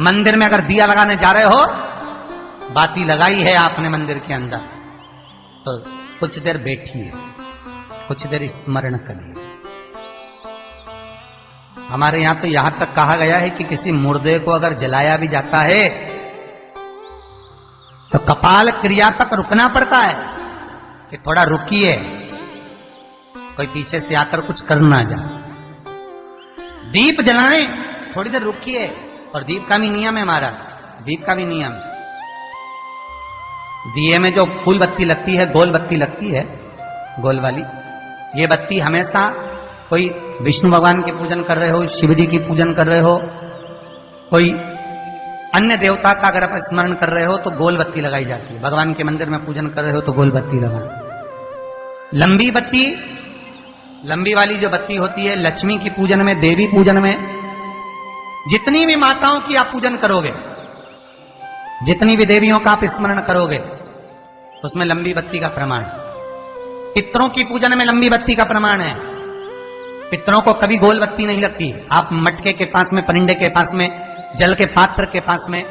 मंदिर में अगर दिया लगाने जा रहे हो, बाती लगाई है आपने मंदिर के अंदर, तो कुछ देर बैठिए, कुछ देर स्मरण करिए। हमारे यहां तो यहां तक कहा गया है कि किसी मुर्दे को अगर जलाया भी जाता है तो कपाल क्रिया तक रुकना पड़ता है कि थोड़ा रुकिए, कोई पीछे से आकर कुछ कर ना जाए। दीप जलाएं, थोड़ी देर रुकिए। और दीप का भी नियम है हमारा, दीप का भी नियम। दिए में जो फूल बत्ती लगती है, गोल बत्ती लगती है, गोल वाली, ये बत्ती हमेशा कोई विष्णु भगवान की पूजन कर रहे हो, शिव जी की पूजन कर रहे हो, कोई अन्य देवता का अगर आप स्मरण कर रहे हो तो गोल बत्ती लगाई जाती है। भगवान के मंदिर में पूजन कर रहे हो तो गोल बत्ती लगाएं। लंबी बत्ती, लंबी वाली जो बत्ती होती है, लक्ष्मी की पूजन में, देवी पूजन में, जितनी भी माताओं की आप पूजन करोगे, जितनी भी देवियों का आप स्मरण करोगे, उसमें लंबी बत्ती का प्रमाण। पितरों की पूजन में लंबी बत्ती का प्रमाण है। पितरों को कभी गोल बत्ती नहीं लगती। आप मटके के पास में, परिंदे के पास में, जल के पात्र के पास में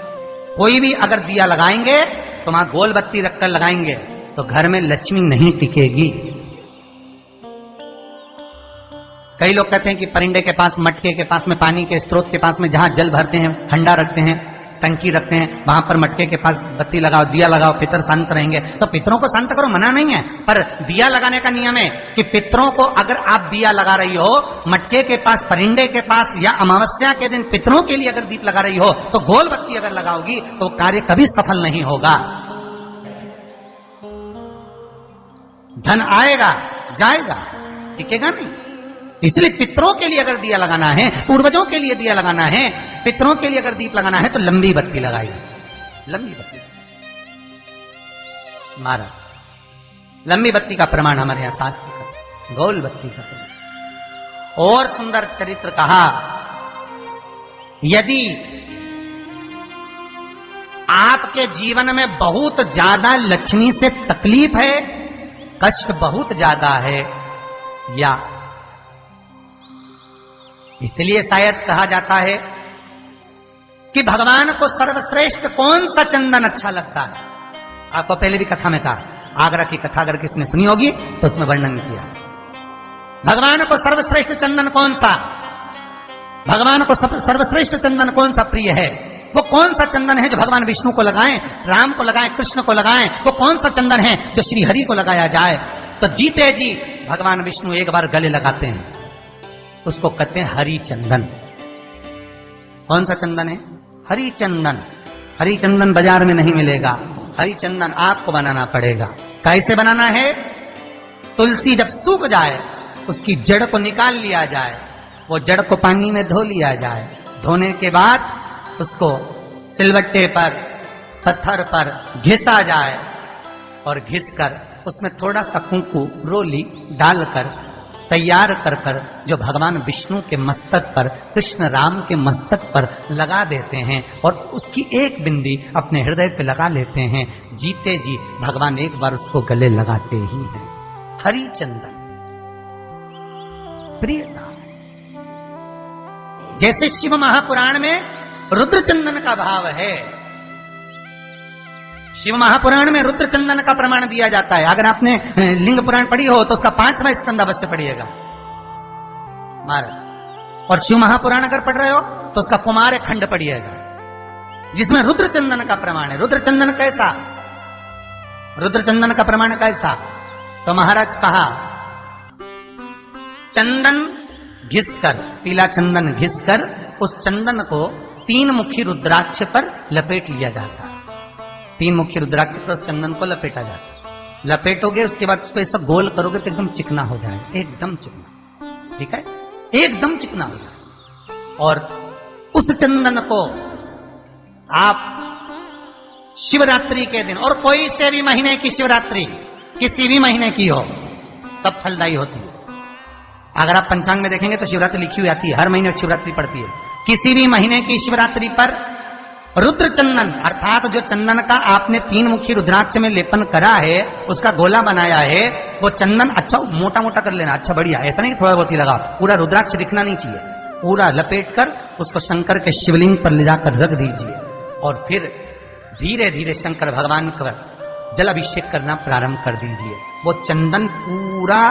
कोई भी अगर दिया लगाएंगे तो वहां गोल बत्ती रखकर लगाएंगे तो घर में लक्ष्मी नहीं टिकेगी। कई लोग कहते हैं कि परिंदे के पास, मटके के पास में, पानी के स्रोत के पास में जहां जल भरते हैं, हंडा रखते हैं, टंकी रखते हैं, वहां पर मटके के पास बत्ती लगाओ, दिया लगाओ, पितर शांत रहेंगे। तो पितरों को शांत करो, मना नहीं है, पर दिया लगाने का नियम है कि पितरों को अगर आप दिया लगा रही हो मटके के पास, परिंदे के पास, या अमावस्या के दिन पितरों के लिए अगर दीप लगा रही हो तो गोल बत्ती अगर लगाओगी तो कार्य कभी सफल नहीं होगा। धन आएगा जाएगा, टिकेगा नहीं। इसलिए पितरों के लिए अगर दिया लगाना है, पूर्वजों के लिए दिया लगाना है, पितरों के लिए अगर दीप लगाना है तो लंबी बत्ती लगाइए, लंबी बत्ती। महाराज लंबी बत्ती का प्रमाण हमारे यहां शास्त्र का, गोल बत्ती का प्रमाण। और सुंदर चरित्र कहा, यदि आपके जीवन में बहुत ज्यादा लक्ष्मी से तकलीफ है, कष्ट बहुत ज्यादा है, या इसलिए शायद कहा जाता है कि भगवान को सर्वश्रेष्ठ कौन सा चंदन अच्छा लगता है। आपको पहले भी कथा में कहा, आगरा की कथा अगर किसने सुनी होगी तो उसमें वर्णन किया। भगवान को सर्वश्रेष्ठ चंदन कौन सा, भगवान को सर्वश्रेष्ठ चंदन कौन सा प्रिय है, वो कौन सा चंदन है जो भगवान विष्णु को लगाएं, राम को लगाएं, कृष्ण को लगाएं, वो कौन सा चंदन है जो श्री हरि को लगाया जाए। तो जीते जी भगवान विष्णु एक बार गले लगाते हैं, उसको कहते हैं हरि चंदन। कौन सा चंदन है? हरि चंदन। हरि चंदन बाजार में नहीं मिलेगा, हरि चंदन आपको बनाना पड़ेगा। कैसे बनाना है? तुलसी जब सूख जाए उसकी जड़ को निकाल लिया जाए, वो जड़ को पानी में धो लिया जाए, धोने के बाद उसको सिलबट्टे पर, पत्थर पर घिसा जाए, और घिसकर उसमें थोड़ा सा कुंकू, रोली डालकर तैयार कर कर जो भगवान विष्णु के मस्तक पर, कृष्ण राम के मस्तक पर लगा देते हैं, और उसकी एक बिंदी अपने हृदय पे लगा लेते हैं। जीते जी भगवान एक बार उसको गले लगाते ही हैं। हरि चंदन प्रिय नाम। जैसे शिव महापुराण में रुद्र चंदन का भाव है, शिव महापुराण में रुद्र चंदन का प्रमाण दिया जाता है। अगर आपने लिंग पुराण पढ़ी हो तो उसका 5वां स्कंद अवश्य पढ़िएगा महाराज, और शिव महापुराण अगर पढ़ रहे हो तो उसका कुमार खंड पढ़िएगा, जिसमें रुद्र चंदन का प्रमाण है। रुद्र चंदन कैसा, रुद्र चंदन का प्रमाण कैसा? तो महाराज कहा, चंदन घिसकर, पीला चंदन घिसकर उस चंदन को 3 मुखी रुद्राक्ष पर लपेट लिया जाता है। 3 मुखी रुद्राक्ष पर उस चंदन को लपेटा जाता है। लपेटोगे उसके बाद उसको ऐसा गोल करोगे तो एकदम चिकना हो जाएगा, एकदम चिकना, ठीक है, एकदम चिकना हो जाएगा। और उस चंदन को आप शिवरात्रि के दिन, और कोई से भी महीने की शिवरात्रि, किसी भी महीने की हो, सब फलदायी होती है। अगर आप पंचांग में देखेंगे तो शिवरात्रि लिखी हुई आती है, हर महीने शिवरात्रि पड़ती है। किसी भी महीने की शिवरात्रि पर रुद्र चंदन, अर्थात जो चंदन का आपने 3 मुखी रुद्राक्ष में लेपन करा है, उसका गोला बनाया है, वो चंदन अच्छा मोटा मोटा कर लेना, अच्छा बढ़िया, ऐसा नहीं थोड़ा बहुत ही लगाओ, पूरा रुद्राक्ष दिखना नहीं चाहिए, पूरा लपेट कर उसको शंकर के शिवलिंग पर ले जाकर रख दीजिए और फिर धीरे धीरे शंकर भगवान का जलाभिषेक करना प्रारंभ कर दीजिए। वो चंदन पूरा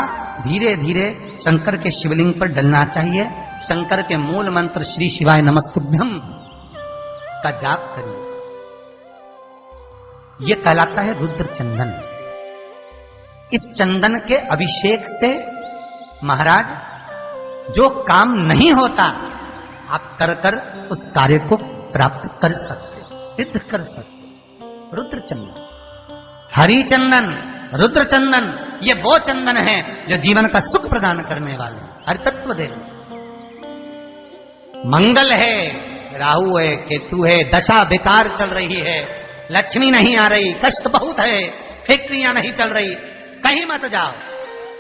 धीरे धीरे शंकर के शिवलिंग पर डलना चाहिए। शंकर के मूल मंत्र श्री शिवाय नमस्तुभ्यम का जाप करिए। यह कहलाता है रुद्र चंदन। इस चंदन के अभिषेक से महाराज जो काम नहीं होता आप कर कर उस कार्य को प्राप्त कर सकते, सिद्ध कर सकते। रुद्र चंदन, हरि चंदन, रुद्र चंदन, ये वो चंदन है जो जीवन का सुख प्रदान करने वाले, हर तत्व दे। मंगल है, राहु है, केतु है, दशा बेकार चल रही है, लक्ष्मी नहीं आ रही, कष्ट बहुत है, फैक्ट्रियां नहीं चल रही, कहीं मत जाओ,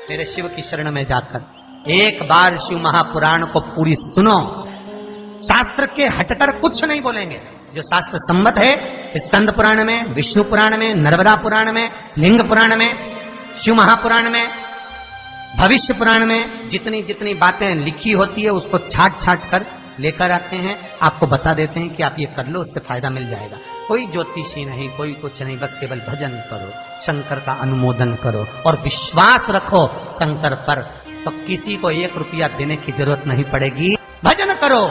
मेरे शिव की शरण में जाकर एक बार शिव महापुराण को पूरी सुनो। शास्त्र के हटकर कुछ नहीं बोलेंगे। जो शास्त्र सम्मत है स्कंद पुराण में, विष्णु पुराण में, नर्मदा पुराण में, लिंग पुराण में, शिव महापुराण में, भविष्य पुराण में जितनी जितनी बातें लिखी होती है उसको छाट छाट कर लेकर आते हैं, आपको बता देते हैं कि आप ये कर लो, उससे फायदा मिल जाएगा। कोई ज्योतिषी नहीं, कोई कुछ नहीं, बस केवल भजन करो, शंकर का अनुमोदन करो और विश्वास रखो शंकर पर, तो किसी को 1 रुपया देने की जरूरत नहीं पड़ेगी। भजन करो,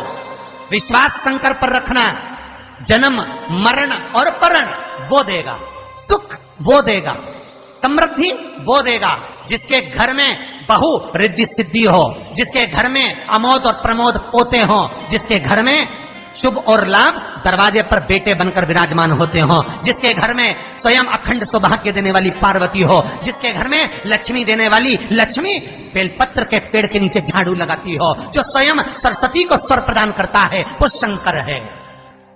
विश्वास शंकर पर रखना, जन्म मरण और परण वो देगा, सुख वो देगा, समृद्धि वो देगा। जिसके घर में बहु रिद्धि सिद्धि हो, जिसके घर में अमोद और प्रमोद पोते हो, जिसके घर में शुभ और लाभ दरवाजे पर बेटे बनकर विराजमान होते हो, जिसके घर में स्वयं अखंड सौभाग्य देने वाली पार्वती हो, जिसके घर में लक्ष्मी देने वाली लक्ष्मी बेलपत्र के पेड़ के नीचे झाड़ू लगाती हो, जो स्वयं सरस्वती को स्वर प्रदान करता है वो शंकर है।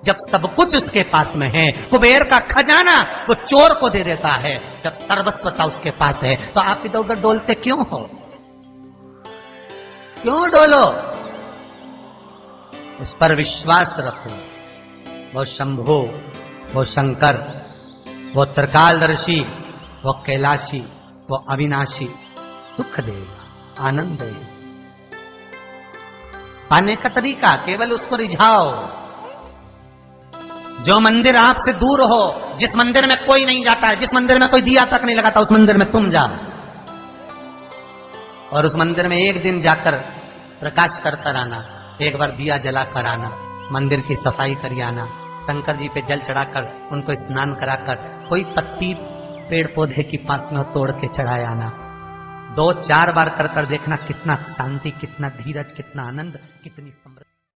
जब सब कुछ उसके पास में है, कुबेर का खजाना वो चोर को दे देता है, जब सर्वस्वता उसके पास है, तो आप इधर उधर डोलते क्यों हो? क्यों डोलो? उस पर विश्वास रखो। वो शंभो, वो शंकर, वो त्रिकालदर्शी, वो कैलाशी, वो अविनाशी सुख देगा, आनंद देगा। पाने का तरीका केवल उसको रिझाओ। जो मंदिर आपसे दूर हो, जिस मंदिर में कोई नहीं जाता है, जिस मंदिर में कोई दिया तक नहीं लगाता, उस मंदिर में तुम जाओ और उस मंदिर में एक दिन जाकर प्रकाश करता रहना, एक बार दिया जला कर आना, मंदिर की सफाई कर आना, शंकर जी पे जल चढ़ाकर उनको स्नान कराकर कोई पत्ती पेड़ पौधे की पास में तोड़ के चढ़ाया आना। 2-4 बार कर देखना कितना शांति, कितना धीरज, कितना आनंद, कितनी समृद्धि।